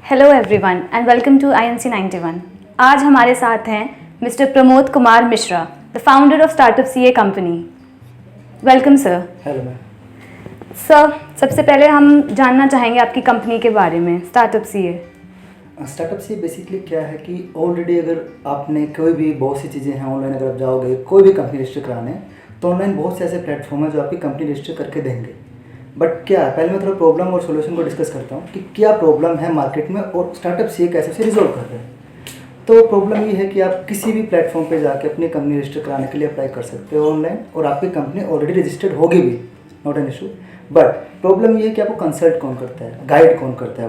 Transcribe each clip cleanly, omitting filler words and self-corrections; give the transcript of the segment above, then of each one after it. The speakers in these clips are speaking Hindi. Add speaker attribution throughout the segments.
Speaker 1: Hello everyone and welcome to INC 91। आज हमारे साथ हैं mister Pramod Kumar Mishra, the founder of startup CA company. Welcome sir.
Speaker 2: Hello ma'am.
Speaker 1: Sir, सबसे पहले हम जानना चाहेंगे आपकी कंपनी के बारे में, स्टार्टअप CA।
Speaker 2: स्टार्टअप से बेसिकली क्या है कि ऑलरेडी अगर आपने कोई भी बहुत सी चीज़ें हैं ऑनलाइन, अगर आप जाओगे कोई भी कंपनी रजिस्टर कराने, तो ऑनलाइन बहुत से ऐसे प्लेटफॉर्म है जो आपकी कंपनी रजिस्टर करके देंगे। बट क्या है, पहले मैं थोड़ा प्रॉब्लम और सोल्यूशन को डिस्कस करता हूँ कि क्या प्रॉब्लम है मार्केट में और स्टार्टअप CA कैसे उसे रिजोल्व कर रहे हैं। तो प्रॉब्लम ये है कि आप किसी भी प्लेटफॉर्म पे जाके अपनी कंपनी रजिस्टर कराने के लिए अप्लाई कर सकते हो ऑनलाइन, और आपकी कंपनी ऑलरेडी रजिस्टर्ड होगी भी, not an issue. But problem ये है कि आपको कंसल्ट कौन करता है, गाइड कौन करता है।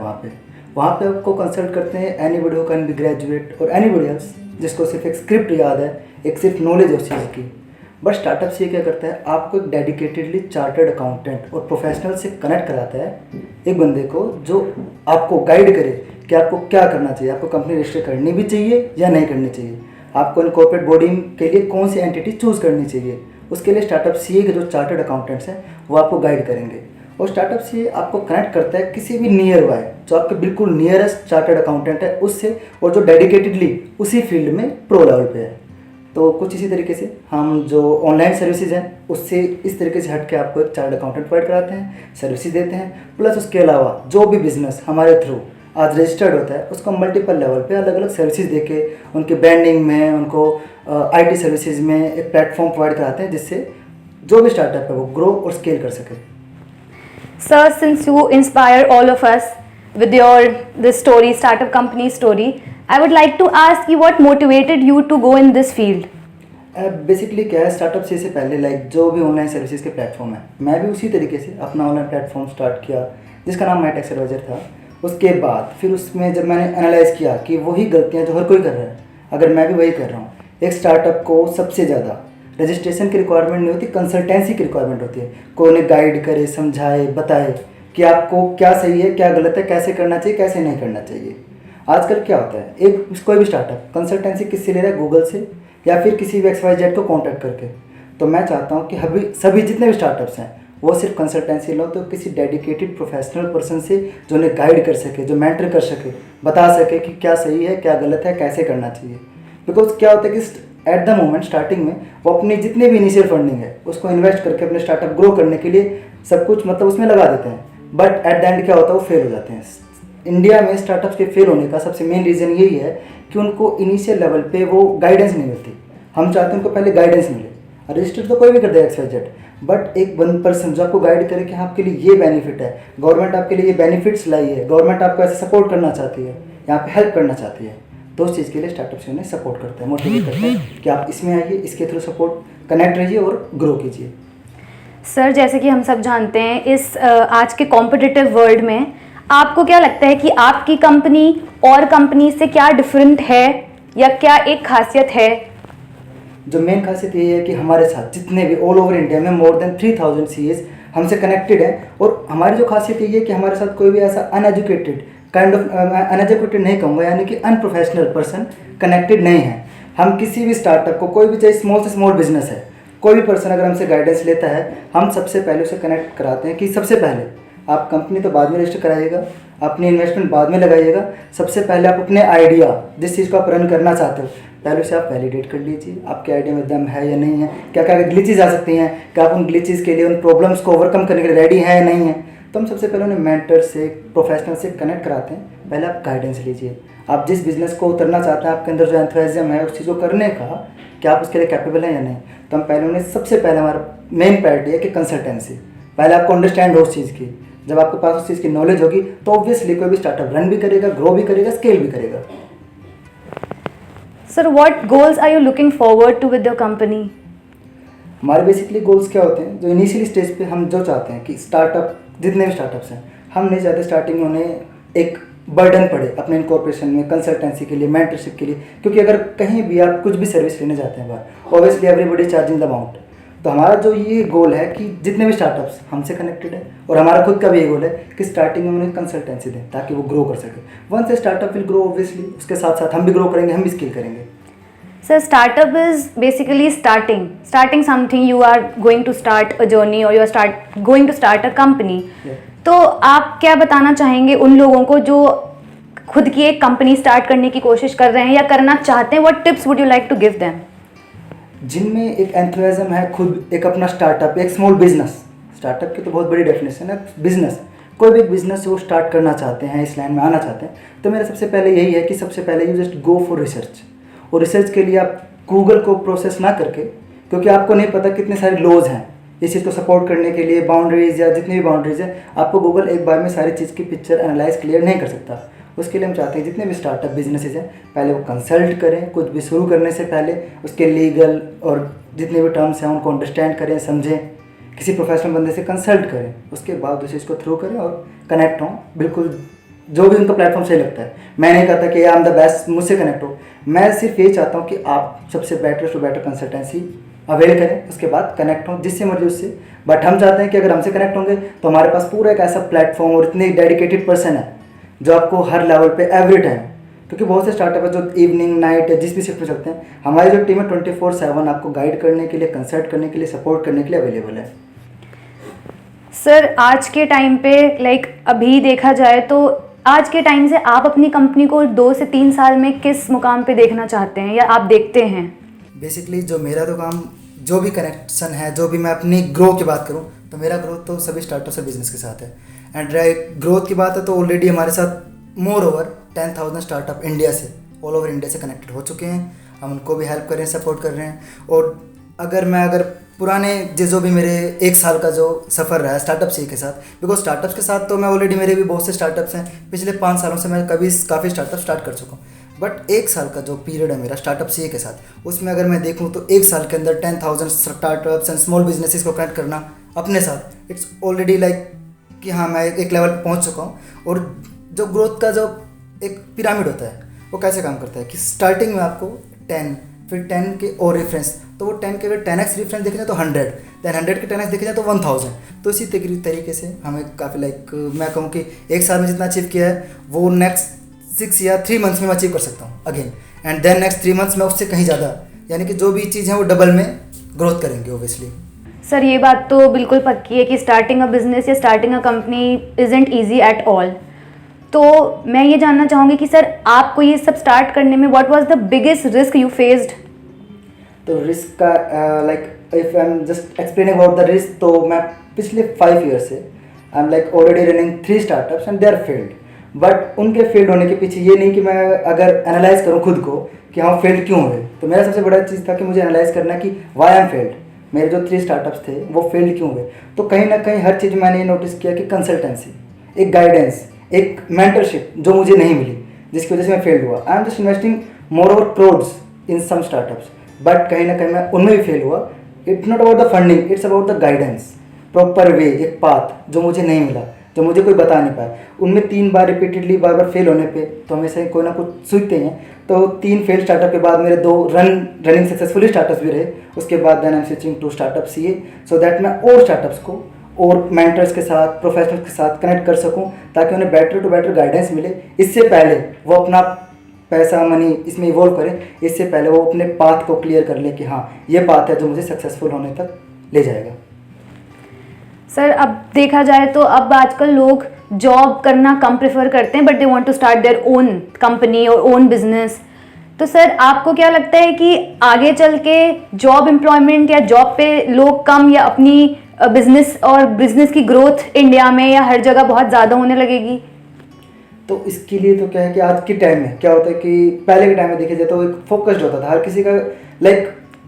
Speaker 2: वहाँ पे आपको कंसल्ट करते हैं anybody who can be graduate और एनीबडी एल्स जिसको सिर्फ एक स्क्रिप्ट याद है, एक सिर्फ नॉलेज है उस चीज़ की। बट स्टार्टअप से क्या करता है, आपको एक डेडिकेटेडली चार्टर्ड अकाउंटेंट और प्रोफेशनल से कनेक्ट कराता है एक बंदे को, जो आपको गाइड करे कि आपको क्या करना चाहिए, आपको कंपनी रजिस्टर करनी भी चाहिए या नहीं करनी चाहिए, आपको इन कॉर्पोरेट बॉडी के लिए कौन सी एंटिटी चूज़ करनी चाहिए। उसके लिए स्टार्टअप CA के जो चार्टर्ड अकाउंटेंट्स हैं वो आपको गाइड करेंगे। और स्टार्टअप CA आपको कनेक्ट करता है किसी भी नियर बाय, जो आपके बिल्कुल नियरेस्ट चार्टर्ड अकाउंटेंट है उससे, और जो डेडिकेटेडली उसी फील्ड में प्रो लेवल पे है। तो कुछ इसी तरीके से हम जो ऑनलाइन सर्विसेज हैं उससे इस तरीके से हट के आपको एक चार्टर्ड अकाउंटेंट प्रोवाइड कराते हैं, सर्विसेज देते हैं। प्लस उसके अलावा जो भी बिजनेस हमारे थ्रू आज रजिस्टर्ड होता है उसको मल्टीपल लेवल पे अलग अलग सर्विसेज देके उनके ब्रांडिंग में, उनको IT सर्विसेज में एक प्लेटफॉर्म प्रोवाइड कराते हैं जिससे जो भी स्टार्टअप है वो ग्रो और स्केल कर सके।
Speaker 1: Sir, since you inspire all of us with your this story, startup company story, I would like to ask you what motivated you to go in this field?
Speaker 2: Basically क्या है, स्टार्टअप से पहले लाइक जो भी ऑनलाइन सर्विसेज के प्लेटफॉर्म है, मैं भी उसी तरीके से अपना ऑनलाइन प्लेटफॉर्म स्टार्ट किया जिसका नाम माई टैक्स एडवाइजर था। उसके बाद फिर उसमें जब मैंने एनालाइज किया कि वही गलतियाँ जो हर कोई कर रहा है, अगर मैं भी वही कर रहा हूँ, एक स्टार्टअप को सबसे ज़्यादा रजिस्ट्रेशन की रिक्वायरमेंट नहीं होती, कंसल्टेंसी की रिक्वायरमेंट होती है। कोई उन्हें गाइड करे, समझाए, बताए कि आपको क्या सही है, क्या गलत है, कैसे करना चाहिए, कैसे नहीं करना चाहिए। आजकल क्या होता है, एक कोई भी स्टार्टअप कंसल्टेंसी किससे ले रहा है, गूगल से या फिर किसी भी XYZ को कॉन्टैक्ट करके। तो मैं चाहता हूँ कि अभी सभी जितने भी स्टार्टअप्स हैं वो सिर्फ कंसल्टेंसी लो तो किसी डेडिकेटेड प्रोफेशनल पर्सन से, जो उन्हें गाइड कर सके, जो मेंटर कर सके, बता सके कि क्या सही है, क्या गलत है, कैसे करना चाहिए। बिकॉज क्या होता है कि एट द मोमेंट स्टार्टिंग में वो अपनी जितने भी इनिशियल फंडिंग है उसको इन्वेस्ट करके अपने स्टार्टअप ग्रो करने के लिए सब कुछ मतलब उसमें लगा देते हैं, बट एट द एंड क्या होता है, वो फेल हो जाते हैं। इंडिया में स्टार्टअप्स के फेल होने का सबसे मेन रीज़न यही है कि उनको इनिशियल लेवल पे वो गाइडेंस नहीं मिलती। हम चाहते हैं उनको पहले गाइडेंस मिले। रजिस्टर तो कोई भी कर देगा XYZ, बट एक वन पर्सन जो आपको गाइड करे कि हाँ आपके लिए ये बेनिफिट है, गवर्नमेंट आपके लिए ये बेनिफिट्स लाई है, गवर्नमेंट आपको ऐसे सपोर्ट करना चाहती है, यहाँ पे हेल्प करना चाहती है, तो उस चीज़ के लिए स्टार्टअप से उन्हें सपोर्ट करता है, मोटिवेट करता है कि आप इसमें आइए, इसके थ्रू सपोर्ट कनेक्ट रहिए और ग्रो कीजिए।
Speaker 1: सर, जैसे कि हम सब जानते हैं इस आज के कॉम्पिटिटिव वर्ल्ड में आपको क्या लगता है कि आपकी कंपनी और कंपनी से क्या डिफरेंट है या क्या एक खासियत है?
Speaker 2: जो मेन खासियत ये है कि हमारे साथ जितने भी ऑल ओवर इंडिया में मोर देन 3000 CAs हमसे कनेक्टेड हैं, और हमारी जो खासियत ये है कि हमारे साथ कोई भी ऐसा अनएजुकेटेड अनएजुकेटेड नहीं कहूँगा, यानी कि अनप्रोफेशनल पर्सन कनेक्टेड नहीं है। हम किसी भी स्टार्टअप को, कोई भी चाहे स्मॉल से स्मॉल बिजनेस है, कोई भी पर्सन अगर हमसे गाइडेंस लेता है, हम सबसे पहले उसे कनेक्ट कराते हैं कि सबसे पहले आप कंपनी तो बाद में रजिस्टर कराइएगा, अपनी इन्वेस्टमेंट बाद में लगाइएगा, सबसे पहले आप अपने आइडिया, जिस चीज़ को आप रन करना चाहते हो, पहले उसे आप वैलिडेट कर लीजिए, आपके आइडिया में दम है या नहीं है, क्या क्या ग्लिचेस आ सकती हैं, क्या आप उन ग्लिचेस के लिए, उन प्रॉब्लम्स को ओवरकम करने के लिए रेडी हैं या नहीं है। तो हम सबसे पहले उन्हें मेंटर से, प्रोफेशनल से कनेक्ट कराते हैं। पहले आप गाइडेंस लीजिए, आप जिस बिज़नेस को उतरना चाहते हैं, आपके अंदर जो एंथुसियाज्म है उस चीज़ को करने का, क्या आप उसके लिए कैपेबल हैं या नहीं। तो हम पहले उन्हें, सबसे पहले हमारा मेन प्रायोरिटी है कि कंसल्टेंसी। पहले आपको अंडरस्टैंड हो उस चीज़ की, जब आपके पास उस चीज़ की नॉलेज होगी तो ऑब्वियसली कोई भी स्टार्टअप रन भी करेगा, ग्रो भी करेगा, स्केल भी करेगा।
Speaker 1: Sir, what goals are you looking forward to with your company?
Speaker 2: हमारे बेसिकली गोल्स क्या होते हैं, जो इनिशियली स्टेज पे हम जो चाहते हैं कि स्टार्टअप, जितने भी स्टार्टअप्स हैं, हम नहीं चाहते स्टार्टिंग में उन्हें एक बर्डन पड़े अपने इनकॉर्पोरेशन में, कंसल्टेंसी के लिए, मेंटरशिप के लिए। क्योंकि अगर कहीं भी आप कुछ भी सर्विस लेने जाते हैं बाहर, obviously everybody charging the amount. तो हमारा जो ये गोल है कि जितने भी स्टार्टअप्स हमसे कनेक्टेड है, और हमारा खुद का भी ये गोल है कि स्टार्टिंग में उन्हें कंसल्टेंसी दें ताकि वो ग्रो कर सके। Once a startup will grow, obviously उसके साथ साथ हम भी ग्रो करेंगे, हम भी स्केल करेंगे।
Speaker 1: Sir, startup is basically starting something. You are going to start a journey or you are going to start a company.
Speaker 2: Yeah.
Speaker 1: तो आप क्या बताना चाहेंगे उन लोगों को जो खुद की एक कंपनी स्टार्ट करने की कोशिश कर रहे हैं या करना चाहते हैं, what tips would you like to give them?
Speaker 2: जिनमें एक एंथुसियाज्म है, खुद एक अपना स्टार्टअप, एक स्मॉल बिजनेस, स्टार्टअप की तो बहुत बड़ी डेफिनेशन है, बिजनेस, कोई भी बिजनेस वो स्टार्ट करना चाहते हैं, इस लाइन में आना चाहते हैं, तो मेरा सबसे पहले यही है कि सबसे पहले you just go for research. और रिसर्च के लिए आप गूगल को प्रोसेस ना करके, क्योंकि आपको नहीं पता कितने सारे लॉज हैं इस चीज़ को सपोर्ट करने के लिए, बाउंड्रीज या जितनी भी बाउंड्रीज है, आपको गूगल एक बार में सारी चीज़ की पिक्चर एनालाइज क्लियर नहीं कर सकता। उसके लिए हम चाहते हैं जितने भी स्टार्टअप बिजनेसेस हैं, पहले वो कंसल्ट करें, कुछ भी शुरू करने से पहले उसके लीगल और जितने भी टर्म्स हैं उनको अंडरस्टैंड करें, समझें, किसी प्रोफेशनल बंदे से कंसल्ट करें, उसके बाद उस चीज़ को थ्रू करें और कनेक्ट हों। बिल्कुल जो भी उनका प्लेटफॉर्म सही लगता है, मैं नहीं कहता कि आई एम द बेस्ट, मुझसे कनेक्ट हो, मैं सिर्फ ये चाहता हूँ कि आप सबसे better to better consultancy avail करें, उसके बाद कनेक्ट हों जिससे मर्जी उससे। बट हम चाहते हैं कि अगर हमसे कनेक्ट होंगे तो हमारे पास पूरा एक ऐसा प्लेटफॉर्म और इतने डेडिकेटेड पर्सन है जो आपको हर लेवल पे एवरी टाइम, क्योंकि बहुत से स्टार्टअप है जो इवनिंग नाइट या जिस भी शिफ्ट में चलते हैं, हमारी जो टीम है 24/7 आपको गाइड करने के लिए, कंसल्ट करने के लिए, सपोर्ट करने के लिए अवेलेबल है।
Speaker 1: सर आज के टाइम पे अभी देखा जाए तो आज के टाइम से आप अपनी कंपनी को 2 से 3 साल में किस मुकाम पे देखना चाहते हैं या आप देखते हैं?
Speaker 2: बेसिकली जो मेरा तो काम, जो भी कनेक्शन है, जो भी मैं अपनी ग्रो की बात करूं तो मेरा ग्रोथ तो सभी स्टार्टअप से बिजनेस के साथ है। एंड ग्रोथ की बात है तो ऑलरेडी हमारे साथ मोर ओवर 10,000 स्टार्टअप इंडिया से, ऑल ओवर इंडिया से कनेक्टेड हो चुके हैं। हम उनको भी हेल्प कर रहे हैं, सपोर्ट कर रहे हैं। और अगर पुराने जो भी मेरे 1 साल का जो सफ़र रहा है स्टार्टअप सी के साथ, बिकॉज स्टार्टअप्स के साथ तो मैं ऑलरेडी, मेरे भी बहुत से स्टार्टअप्स हैं, पिछले 5 सालों से मैं काफ़ी स्टार्टअप स्टार्ट कर चुका हूँ। बट 1 साल का जो पीरियड है मेरा स्टार्टअप सी के साथ, उसमें अगर मैं देखूँ तो 1 साल के अंदर 10,000 स्टार्टअप्स एंड स्मॉल बिजनेसेस को कनेक्ट करना अपने साथ, इट्स ऑलरेडी कि हाँ मैं एक लेवल पर पहुँच चुका हूँ। और जो ग्रोथ का जो एक पिरामिड होता है वो कैसे काम करता है कि स्टार्टिंग में आपको 10, फिर 10 के और रेफरेंस, तो वो 10 के अगर 10x रेफरेंस देखे जाए तो 100, देन 100 के 10x देखे जाए तो 1000। तो इसी तरीके से हमें काफ़ी मैं कहूँ कि 1 साल में जितना अचीव किया है वो नेक्स्ट 6 या 3 मंथ्स में मैं अचीव कर सकता हूँ again, and then next 3 months में उससे कहीं ज़्यादा, यानी कि जो भी चीज़ है वो डबल में ग्रोथ करेंगे ओबियसली।
Speaker 1: सर ये बात तो बिल्कुल पक्की है कि स्टार्टिंग अ बिजनेस या starting a company isn't easy at all. तो मैं ये जानना चाहूँगी कि सर आपको ये सब स्टार्ट करने में what was the biggest risk you faced?
Speaker 2: तो रिस्क का if I am just explaining about the risk, तो मैं पिछले 5 ईयर्स से I am already running 3 startups and they are failed. But उनके फेल्ड होने के पीछे ये नहीं कि मैं अगर एनालाइज करूँ खुद को कि हाँ फेल्ड क्यों हुए, तो मेरा सबसे बड़ा चीज़ था कि मुझे एनालाइज करना कि वाई आई एम फेल्ड, मेरे जो 3 स्टार्टअप्स थे वो फेल्ड क्यों हुए। तो कहीं ना कहीं हर चीज़ मैंने ये नोटिस किया कि कंसल्टेंसी, एक गाइडेंस, एक मेंटरशिप जो मुझे नहीं मिली, जिसकी वजह से मैं फेल्ड हुआ। I am just investing more over crores in some startups, but कहीं ना कहीं मैं उनमें भी फेल हुआ। It's not about the funding, it's about the guidance, proper way, एक पाथ जो मुझे नहीं मिला, जो मुझे कोई बता नहीं पाया। उनमें 3 बार रिपीटेडली बार फेल होने पे तो हमेशा कोई ना कुछ सीखते हैं। तो 3 फेल स्टार्टअप के बाद मेरे 2 रनिंग सक्सेसफुली स्टार्टअप्स भी रहे। उसके बाद then I am switching to startup CA, so that मैं और स्टार्टअप्स को और मेंटर्स के साथ, प्रोफेशनल्स के साथ कनेक्ट कर सकूं, ताकि उन्हें बेटर टू बेटर गाइडेंस मिले। इससे पहले वो अपना पैसा, मनी इसमें इवॉल्व करें, इससे पहले वो अपने पाथ को क्लियर कर ले कि हाँ ये पाथ है जो मुझे सक्सेसफुल होने तक ले जाएगा।
Speaker 1: सर अब देखा जाए तो अब आजकल लोग जॉब करना कम प्रेफर करते हैं, but they want to start their own company और ओन बिजनेस। तो सर आपको क्या लगता है कि आगे चल के जॉब एम्प्लॉयमेंट या जॉब पे लोग कम या अपनी बिजनेस और बिजनेस की ग्रोथ इंडिया में या हर जगह बहुत ज़्यादा होने लगेगी?
Speaker 2: तो इसके लिए तो क्या है कि आज के टाइम में क्या होता है कि पहले के टाइम में देखा जाए तो एक फोकस्ड होता था हर किसी का,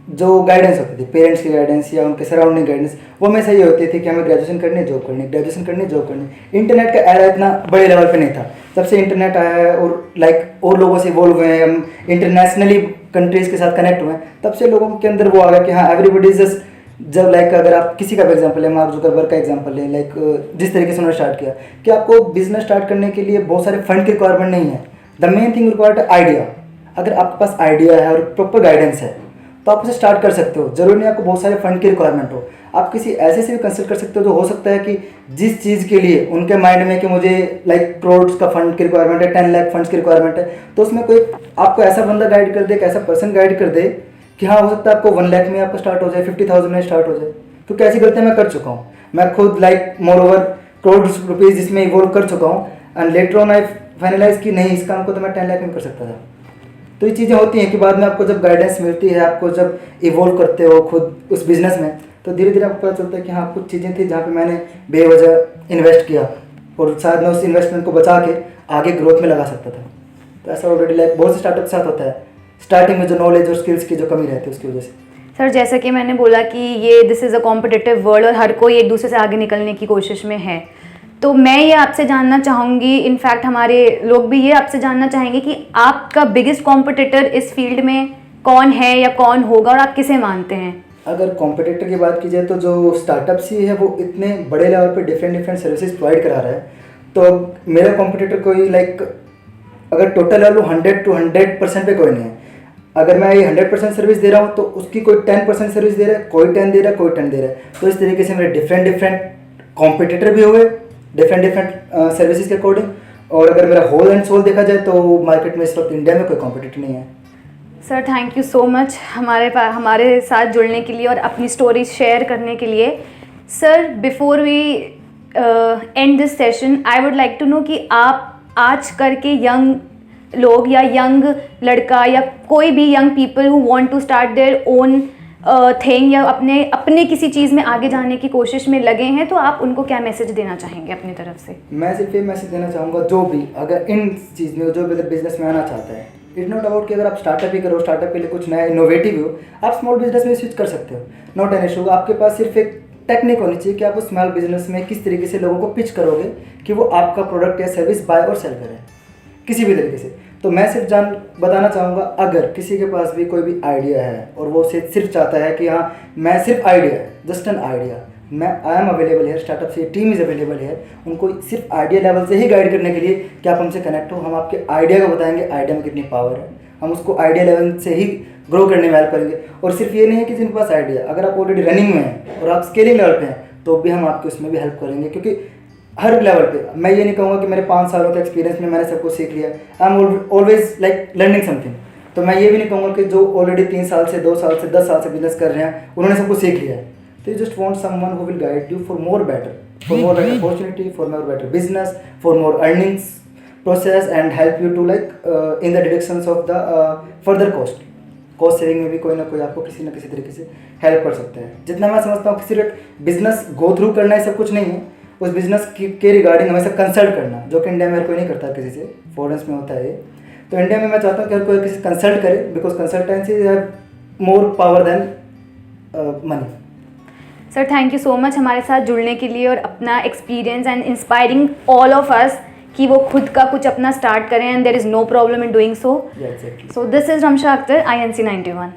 Speaker 2: जो गाइडेंस होती थी, पेरेंट्स की गाइडेंस या उनके सराउंडिंग गाइडेंस, वो हमेशा ये होती थी कि हमें ग्रेजुएशन करनी है, जॉब करनी है, ग्रेजुएशन करनी है, जॉब करनी है। इंटरनेट का एरा इतना बड़े लेवल पे नहीं था। जब से इंटरनेट आया है और और लोगों से इवॉल्व हुए हैं, हम इंटरनेशनली कंट्रीज़ के साथ कनेक्ट हुए हैं, तब से लोगों के अंदर वो आ गया कि हाँ एवरीबडी इज जस्ट, जब अगर आप किसी का भी एग्जांपल है, मार्क जुकरबर्ग का एग्जांपल है, जिस तरीके से उन्होंने स्टार्ट किया कि आपको बिजनेस स्टार्ट करने के लिए बहुत सारे फंड की रिक्वायरमेंट नहीं है। The main thing required idea. अगर आपके पास आइडिया है और प्रॉपर गाइडेंस है तो आप उसे स्टार्ट कर सकते हो। जरूरी नहीं आपको बहुत सारे फंड की रिक्वायरमेंट हो, आप किसी ऐसे से भी कंसल्ट कर सकते हो जो हो सकता है कि जिस चीज़ के लिए उनके माइंड में कि मुझे करोड़ का फंड की रिक्वायरमेंट है, 10 लाख फंड्स की रिक्वायरमेंट है, तो उसमें कोई आपको ऐसा बंदा गाइड कर दे, एक ऐसा पर्सन गाइड कर दे कि हाँ हो सकता है आपको 1 लाख में आपको स्टार्ट हो जाए, 50,000 में स्टार्ट हो जाए। क्योंकि ऐसी गलतियाँ मैं कर चुका हूँ। मैं खुद मोर ओवर करोड़ रुपीज़ जिसमें इवॉल्व कर चुका हूँ, and later on I finalize की नहीं इस काम को तो मैं 10 लाख में कर सकता था। तो ये चीज़ें होती हैं कि बाद में आपको जब गाइडेंस मिलती है, आपको जब इवॉल्व करते हो खुद उस बिज़नेस में, तो धीरे धीरे आपको पता चलता है कि हाँ कुछ चीज़ें थी जहाँ पे मैंने बेवजह इन्वेस्ट किया और शायद मैं उस इन्वेस्टमेंट को बचा के आगे ग्रोथ में लगा सकता था। तो ऐसा ऑलरेडी लाइक बहुत से स्टार्टअप के साथ होता है, स्टार्टिंग में जो नॉलेज और स्किल्स की जो कमी रहती है उसकी वजह से।
Speaker 1: सर जैसे कि मैंने बोला कि ये this is a competitive world और हर कोई एक दूसरे से आगे निकलने की कोशिश में है, तो मैं ये आपसे जानना चाहूँगी, इनफैक्ट हमारे लोग भी ये आपसे जानना चाहेंगे कि आपका बिगेस्ट कॉम्पिटिटर इस फील्ड में कौन है या कौन होगा और आप किसे मानते हैं?
Speaker 2: अगर कॉम्पिटिटर की बात की जाए तो जो स्टार्टअप्स ही है वो इतने बड़े लेवल पे डिफरेंट सर्विसेज प्रोवाइड करा रहा है, तो मेरा कॉम्पिटिटर कोई लाइक अगर टोटल लेवल 100 to 100% पे कोई नहीं है। अगर मैं ये 100% सर्विस दे रहा हूँ तो उसकी कोई 10% सर्विस दे रहा है, कोई 10 दे रहा है, कोई 10 दे रहा है। तो इस तरीके से मेरे डिफरेंट कॉम्पिटिटर भी हुए डिफरेंट सर्विसेज के अकॉर्डिंग। और अगर मेरा होल एंड सोल देखा जाए तो मार्केट में इस वक्त इंडिया में कोई कॉम्पिटिटर नहीं है।
Speaker 1: Sir thank you so much हमारे साथ जुड़ने के लिए और अपनी स्टोरी शेयर करने के लिए। Sir before we end this session I would like to know कि आप आज करके यंग लोग या यंग लड़का या कोई भी young people who want to start their own thing या अपने किसी चीज़ में आगे जाने की कोशिश में लगे हैं, तो आप उनको क्या मैसेज देना चाहेंगे अपनी तरफ से?
Speaker 2: मैं सिर्फ ये मैसेज देना चाहूँगा, जो भी अगर इन चीज़ में जो भी अगर बिजनेस में आना चाहता है, इट्स नॉट अबाउट कि अगर आप स्टार्टअप ही करो, स्टार्टअप के लिए कुछ नया इनोवेटिव हो, आप स्मॉल बिजनेस में स्विच कर सकते हो, नॉट एन इशू। आपके पास सिर्फ एक टेक्निक होनी चाहिए कि आप उस स्मॉल बिजनेस में किस तरीके से लोगों को पिच करोगे कि वो आपका प्रोडक्ट या सर्विस बाय और सेल करें किसी भी तरीके से। तो मैं सिर्फ बताना चाहूँगा, अगर किसी के पास भी कोई भी आइडिया है और वो सिर्फ चाहता है कि हाँ मैं सिर्फ आइडिया, जस्ट एन आइडिया, मैं आई एम अवेलेबल है, स्टार्टअप से टीम इज़ अवेलेबल है, उनको सिर्फ आइडिया लेवल से ही गाइड करने के लिए कि आप हमसे कनेक्ट हो, हम आपके आइडिया को बताएंगे, आइडिया में कितनी पावर है, हम उसको आइडिया लेवल से ही ग्रो करने में हेल्प करेंगे। और सिर्फ ये नहीं है कि जिनके पास आइडिया, अगर आप ऑलरेडी रनिंग में हैं और आप स्केलिंग लेवल पे हैं तो भी हम आपको उसमें भी हेल्प करेंगे, क्योंकि हर लेवल पे मैं ये नहीं कहूँगा कि मेरे 5 सालों के एक्सपीरियंस में मैंने सब कुछ सीख लिया, I am always like learning something. तो मैं ये भी नहीं कहूँगा कि जो ऑलरेडी 3 साल से 2 साल से 10 साल से बिजनेस कर रहे हैं उन्होंने सब कुछ सीख लिया है। तो you just want someone who will guide you for more better, for more better opportunity, for more better business, for more earnings process and help you to like in the directions of the further cost saving में भी कोई ना कोई आपको किसी न किसी तरीके से हेल्प कर सकते हैं। जितना मैं समझता हूँ कि सिर्फ बिजनेस गो थ्रू करना ही सब कुछ नहीं है, उस बिजनेस के रिगार्डिंग हमेशा कंसल्ट करना, जो कि इंडिया में हर कोई नहीं करता किसी से, फॉरेन्स में होता है। तो इंडिया में मैं चाहता हूँ कि हर कोई किसी कंसल्ट करे, because consultancy have more power than money.
Speaker 1: Sir thank you so much हमारे साथ जुड़ने के लिए और अपना experience and inspiring all of us कि वो खुद का कुछ अपना स्टार्ट करें and there is no problem in doing so. So this is Ramsha Akhtar, INC 91।